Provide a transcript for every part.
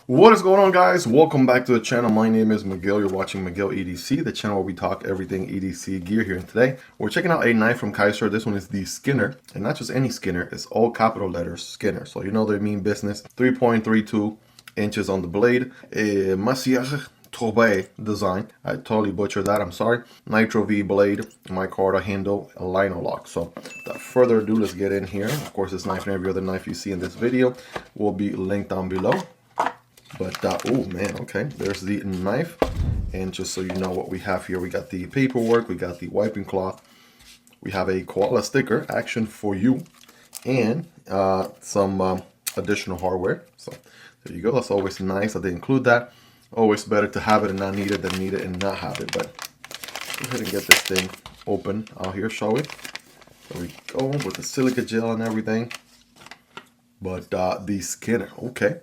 What is going on, guys? Welcome back to the channel. My name is Miguel. You're watching Miguel EDC, the channel where we talk everything EDC gear here. And today we're checking out a knife from Kizer. This one is the Skinner, and not just any Skinner, it's all capital letters Skinner. So you know they mean business. 3.32 inches on the blade. A Microtech design. I totally butchered that, I'm sorry. Nitro V blade, micarta handle, a liner lock. So without further ado, let's get in here. Of course, this knife and every other knife you see in this video will be linked down below. But, oh man, okay, there's the knife. And just so you know what we have here, we got the paperwork, we got the wiping cloth, we have a koala sticker, action for you, and some additional hardware. So there you go, that's always nice that they include that. Always better to have it and not need it than need it and not have it. But go ahead and get this thing open out here, shall we? There we go, with the silica gel and everything. But the Skinner, okay.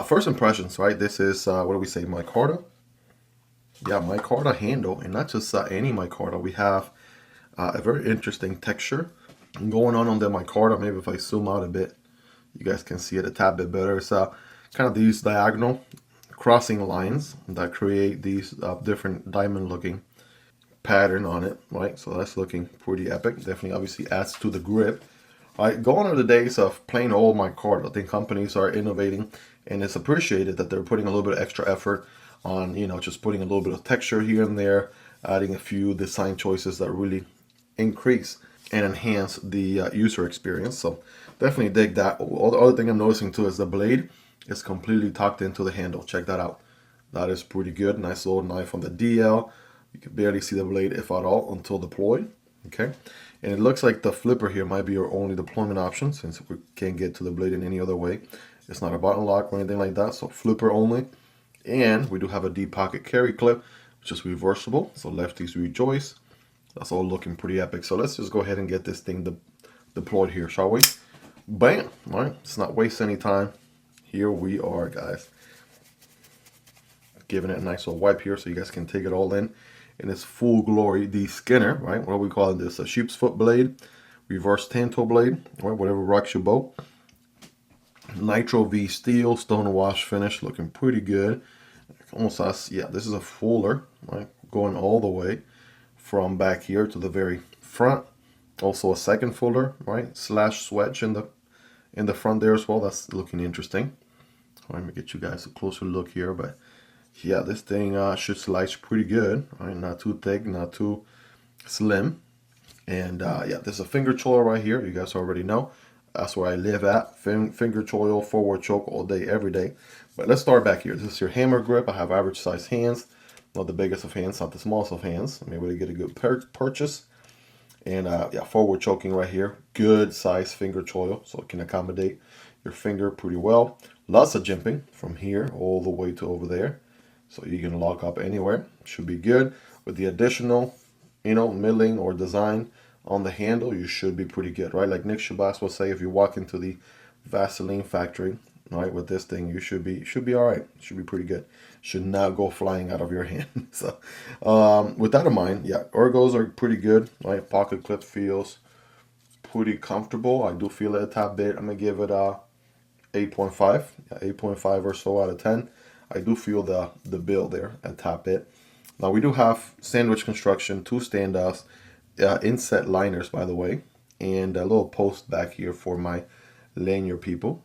First impressions, right? This is, what do we say, micarta? Yeah, micarta handle, and not just any micarta. We have a very interesting texture going on the micarta. Maybe if I zoom out a bit, you guys can see it a tad bit better. It's kind of these diagonal crossing lines that create these different diamond-looking pattern on it, right? So that's looking pretty epic. Definitely, obviously, adds to the grip. Right, gone are the days of plain old micarta. I think companies are innovating, and it's appreciated that they're putting a little bit of extra effort on, you know, just putting a little bit of texture here and there, adding a few design choices that really increase and enhance the user experience. So definitely dig that. The other thing I'm noticing too is the blade is completely tucked into the handle. Check that out. That is pretty good. Nice little knife on the DL. You can barely see the blade, if at all, until deployed. Okay. And it looks like the flipper here might be your only deployment option, since we can't get to the blade in any other way. It's not a button lock or anything like that, so flipper only. And we do have a deep pocket carry clip, which is reversible, so lefties rejoice. That's all looking pretty epic. So let's just go ahead and get this thing deployed here, shall we? Bam! All right, let's not waste any time. Here we are, guys. Giving it a nice little wipe here so you guys can take it all in its full glory. The Skinner, right? What are we calling this? A sheep's foot blade, reverse tanto blade, right? Whatever rocks your boat. Nitro V steel, stone wash finish, looking pretty good. Almost as, yeah, this is a fuller, right? Going all the way from back here to the very front. Also a second fuller, right? Slash swedge in the front there as well. That's looking interesting. Let me get you guys a closer look here, but yeah, this thing should slice pretty good, right? Not too thick, not too slim. And yeah, there's a finger choil right here. You guys already know. That's where I live at. Finger choil, forward choke all day, every day. But let's start back here. This is your hammer grip. I have average size hands. Not the biggest of hands, not the smallest of hands. I'm able to get a good purchase. And yeah, forward choking right here. Good size finger choil, so it can accommodate your finger pretty well. Lots of jimping from here all the way to over there. So you can lock up anywhere. Should be good. With the additional, you know, milling or design on the handle, you should be pretty good, right? Like Nick Shabazz will say, if you walk into the Vaseline factory, right, with this thing, you should be all right. Should be pretty good. Should not go flying out of your hand. So with that in mind, yeah, ergos are pretty good, right? Pocket clip feels pretty comfortable. I do feel it a tad bit. I'm gonna give it a 8.5, yeah, 8.5 or so out of 10. I do feel the bill there at top bit. Now we do have sandwich construction, 2 standoffs, inset liners, by the way, and a little post back here for my lanyard people.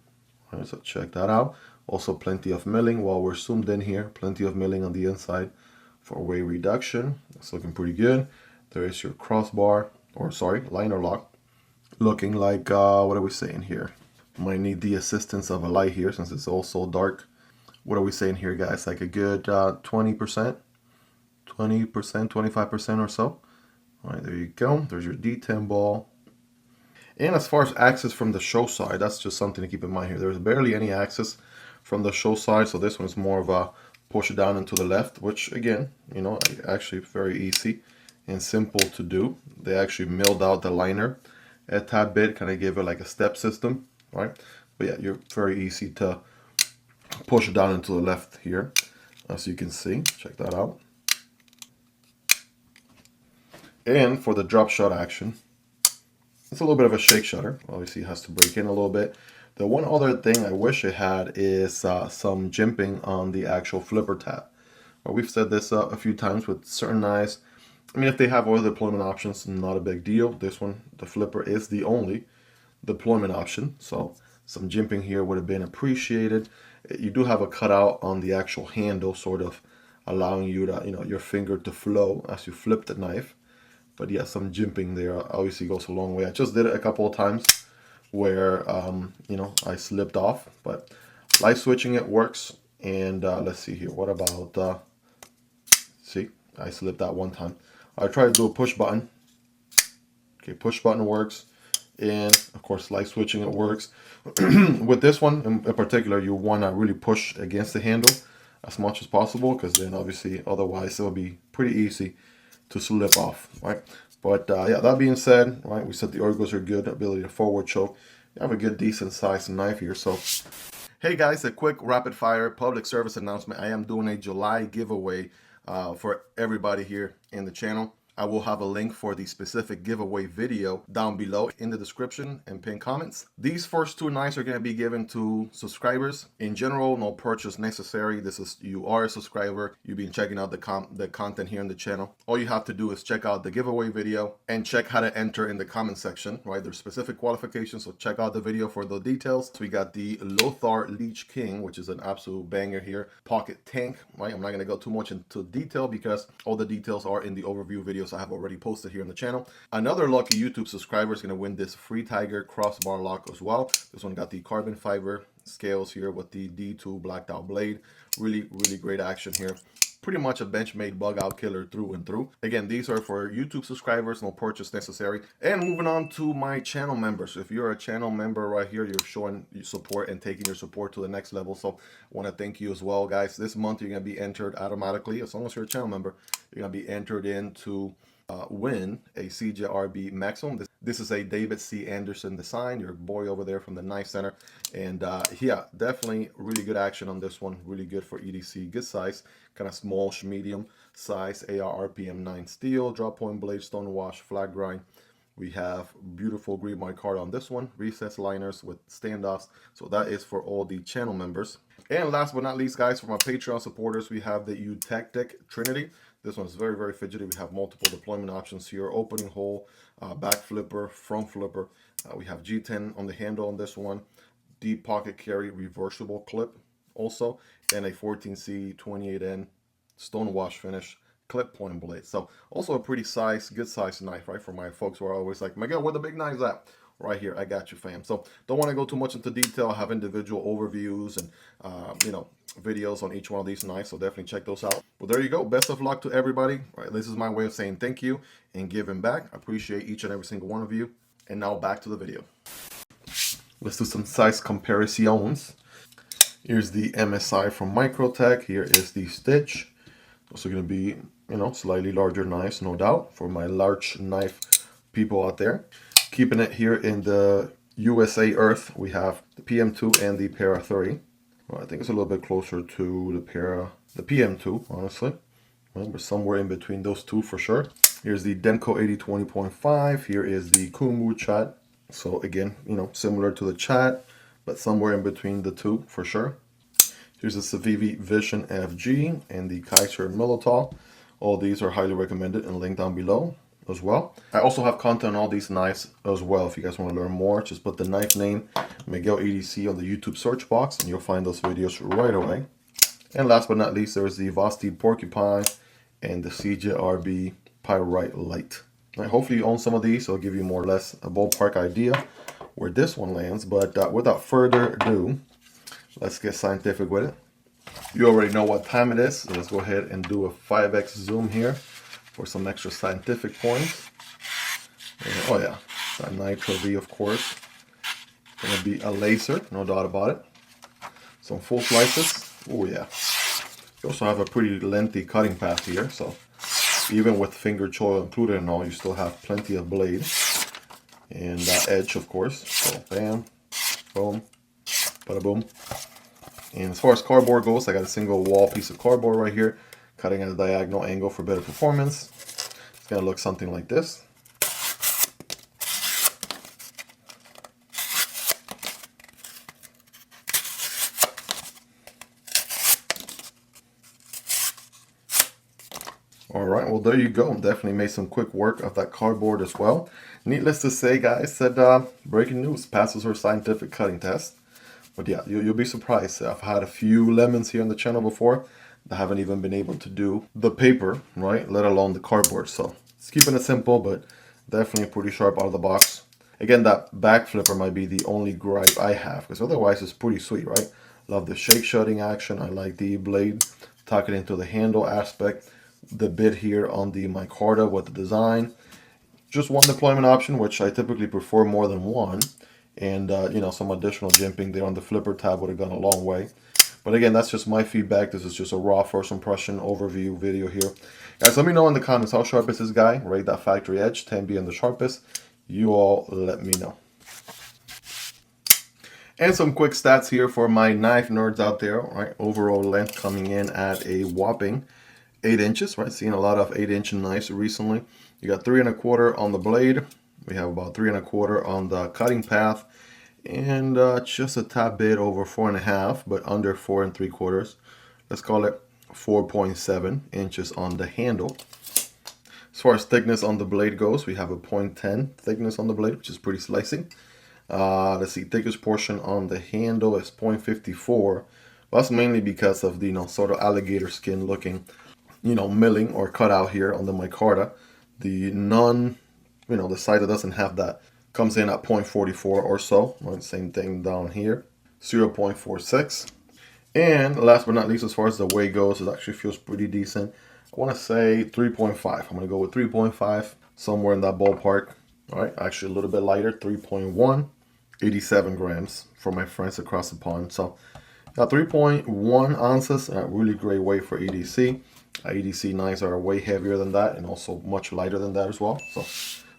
All right, so check that out. Also plenty of milling while we're zoomed in here. Plenty of milling on the inside for weight reduction. It's looking pretty good. There is your crossbar, or sorry, liner lock. Looking like, what are we saying here? Might need the assistance of a light here since it's all so dark. What are we saying here, guys? Like a good 20%, 25% or so. All right, there you go. There's your D10 ball. And as far as access from the show side, that's just something to keep in mind here. There's barely any access from the show side, so this one's more of a push it down and to the left, which again, you know, actually very easy and simple to do. They actually milled out the liner a tad bit, kind of gave it like a step system, right? But yeah, you're very easy to push it down into the left here, as you can see. Check that out. And for the drop shot action, it's a little bit of a shake shutter. Obviously it has to break in a little bit, The one other thing I wish it had is some jimping on the actual flipper tab. We've said this a few times with certain knives. I mean, if they have other deployment options, not a big deal. This one, the flipper, is the only deployment option. So some jimping here would have been appreciated. You do have a cutout on the actual handle, sort of allowing you to, your finger to flow as you flip the knife. But yeah, some jimping there obviously goes a long way. I just did it a couple of times where, I slipped off. But light switching, it works. And let's see here. What about, see, I slipped that one time. I tried to do a push button. Okay, push button works. And of course, light switching, it works. With this one in particular, you want to really push against the handle as much as possible, because then obviously otherwise it'll be pretty easy to slip off, right? But yeah, that being said, right, we said the orgos are good, ability to forward choke. You have a good decent sized knife here. So hey guys, a quick rapid fire public service announcement. I am doing a July giveaway for everybody here in the channel. I will have a link for the specific giveaway video down below in the description and pinned comments. These first two knives are going to be given to subscribers. In general, no purchase necessary. This is, you are a subscriber. You've been checking out the content here in the channel. All you have to do is check out the giveaway video and check how to enter in the comment section, right? There's specific qualifications, so check out the video for the details. So we got the Lothar Leech King, which is an absolute banger here. Pocket tank, right? I'm not going to go too much into detail because all the details are in the overview video I have already posted here on the channel. Another lucky YouTube subscriber is going to win this free Tiger crossbar lock as well. This one got the carbon fiber scales here with the D2 blacked out blade. Really great action here. Pretty much a Benchmade bug out killer through and through. Again, these are for YouTube subscribers, no purchase necessary. And moving on to my channel members. If you're a channel member right here, you're showing your support and taking your support to the next level. So I want to thank you as well, guys. This month you're going to be entered automatically, as long as you're a channel member, you're going to be entered in to win a CJRB Maximum. This is a David C. Anderson design, your boy over there from the Knife Center. And yeah, definitely really good action on this one. Really good for EDC. Good size, kind of small, medium size AR RPM 9 steel, drop point blade, stone wash, flat grind. We have beautiful green micarta on this one, recessed liners with standoffs. So that is for all the channel members. And last but not least, guys, for my Patreon supporters, we have the Eutectic Trinity. This one is very fidgety. We have multiple deployment options here: opening hole, back flipper, front flipper. We have G10 on the handle on this one, deep pocket carry, reversible clip also, and a 14C 28N stone wash finish clip point blade. So also a pretty good size knife, right? For my folks who are always like, Miguel, where the big knives at? Right here, I got you, fam. So don't want to go too much into detail. I have individual overviews and videos on each one of these knives, so definitely check those out. Well, there you go. Best of luck to everybody. All right, this is my way of saying thank you and giving back. I appreciate each and every single one of you. And now back to the video. Let's do some size comparisons. Here's the MSI from Microtech. Here is the Stitch. Also going to be, slightly larger knives, no doubt, for my large knife people out there. Keeping it here in the USA Earth, we have the PM2 and the Para 3. Well, I think it's a little bit closer to the PM2, honestly. Well, we're somewhere in between those two for sure. Here's the Demko AD 20.5. Here is the Kunwu Chad. So again, similar to the Chad, but somewhere in between the two for sure. Here's the Civivi Vision FG and the Kizer Militaw. All these are highly recommended and linked down below as well. I also have content on all these knives as well. If you guys want to learn more, just put the knife name Miguel EDC on the YouTube search box and you'll find those videos right away. And last but not least, there's the Vosteed Porcupine and the CJRB Pyrite Light. Right, hopefully you own some of these, so I'll give you more or less a ballpark idea where this one lands. But without further ado, let's get scientific with it. You already know what time it is, so let's go ahead and do a 5x zoom here for some extra scientific points. And, oh yeah, that Nitro V, of course. Gonna be a laser, no doubt about it. Some full slices. Oh yeah. You also have a pretty lengthy cutting path here, so even with finger choil included and all, you still have plenty of blade. And that edge, of course. So bam, boom, bada boom. And as far as cardboard goes, I got a single wall piece of cardboard right here, cutting at a diagonal angle for better performance. It's gonna look something like this. All right, well, there you go. Definitely made some quick work of that cardboard as well. Needless to say, guys, that breaking news, passes her scientific cutting test. But yeah, you'll be surprised. I've had a few lemons here on the channel before that haven't even been able to do the paper, right, let alone the cardboard. So it's keeping it simple, but definitely pretty sharp out of the box. Again, that back flipper might be the only gripe I have, because otherwise it's pretty sweet, right? Love the shake shutting action. I like the blade tucking into the handle aspect. The bit here on the micarta with the design. Just one deployment option, which I typically prefer more than one. And, you know, some additional jimping there on the flipper tab would have gone a long way. But again, that's just my feedback. This is just a raw first impression overview video here. Guys, let me know in the comments how sharp is this guy. Rate that factory edge, 10 being the sharpest. You all let me know. And some quick stats here for my knife nerds out there, right? Overall length coming in at a whopping 8 inches, right? Seeing a lot of 8-inch knives recently. You got 3 1/4 on the blade. We have about 3 1/4 on the cutting path. And just a tad bit over 4 1/2, but under 4 3/4. Let's call it 4.7 inches on the handle. As far as thickness on the blade goes, we have a 0.10 thickness on the blade, which is pretty slicing. Let's see, thickest portion on the handle is 0.54. That's mainly because of the, you know, sort of alligator skin looking, you know, milling or cutout here on the micarta. The the side that doesn't have that comes in at 0.44 or so. Right? Same thing down here, 0.46. And last but not least, as far as the weight goes, it actually feels pretty decent. I want to say 3.5. I'm going to go with 3.5, somewhere in that ballpark. All right, actually a little bit lighter, 3.1, 87 grams for my friends across the pond. So 3.1 ounces, really great weight for EDC. EDC knives are way heavier than that and also much lighter than that as well. So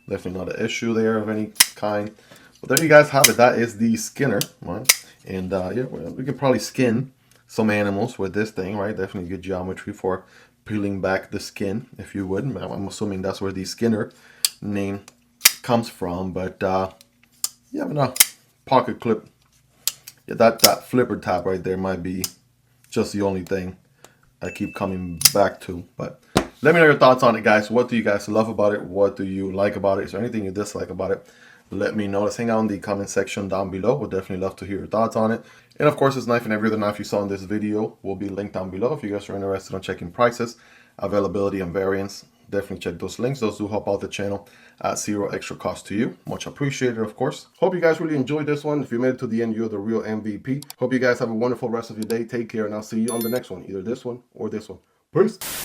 definitely not an issue there of any kind. But there you guys have it. That is the Skinner, right? And yeah, we could probably skin some animals with this thing, right? Definitely good geometry for peeling back the skin, if you would. I'm assuming that's where the Skinner name comes from. But yeah, but no, pocket clip. Yeah, that flipper tab right there might be just the only thing I keep coming back to. But let me know your thoughts on it, guys. What do you guys love about it? What do you like about it? Is there anything you dislike about it? Let me know. Let's hang out in the comment section down below. We'll definitely love to hear your thoughts on it. And of course, this knife and every other knife you saw in this video will be linked down below. If you guys are interested in checking prices, availability, and variants, definitely check those links. Those do help out the channel at zero extra cost to you. Much appreciated, of course. Hope you guys really enjoyed this one. If you made it to the end, you're the real MVP. Hope you guys have a wonderful rest of your day. Take care, and I'll see you on the next one. Either this one or this one. Peace.